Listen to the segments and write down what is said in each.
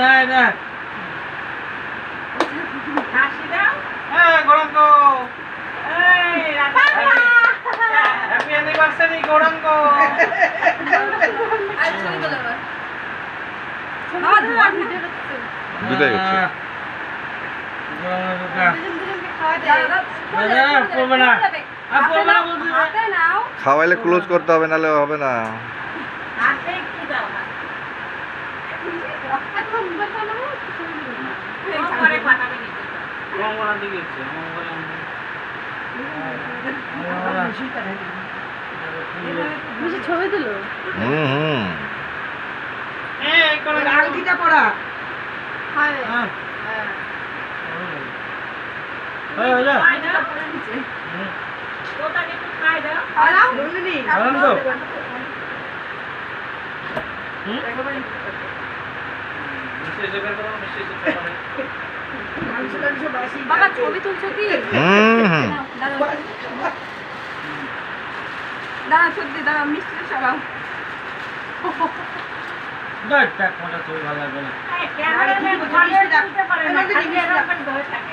না না হাসি দাও। গৌরাঙ্গ এই রাধা হ্যাপি অ্যানিভার্সারি গৌরাঙ্গ আর ছবি তোলো এবার। বাবা ধোয়া ভিডিও করতে। দুটাই হচ্ছে। হাতে নাও। খাওয়াইলে ক্লোজ করতে হবে, নাহলে হবে না। হাতে একটু দাও পরে পাঠাবে নিতে মঙ্গলা দিকে গেছে মঙ্গলা বেশি ছবি তুলো। হুম হুম। এই কোন আংটিটা পরা হ্যাঁ হ্যাঁ হ্যাঁ এই যা খাই দাও ওটাকে একটু খাই দাও আরাম নন্দিনী আরাম দাও মেসেজ বের করো মেসেজ করে বাবা ছবি তুলছো কি? হুম হুম। দাঁড়াও দাঁড়া সত্যি দাঁড়া মিষ্টি সরাও। দেখ দেখ মজা তো ভালো লাগবে না এই ক্যামেরাম্যান ঘরে দিতে পারে না খালি এরকম ধরে থাকে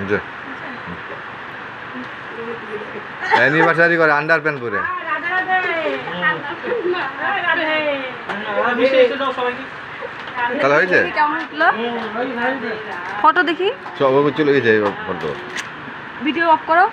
যে অ্যানিভার্সারি করে আন্ডার প্যান্ট পরে। রাধে রাধে রাধে ওরা মেসেজ দাও সবাইকে তাহলে হয়েছে? কেমন উঠলো ওই নাই ফটো দেখি সব চলে গেছে এই ফটো। ভিডিও অফ করো।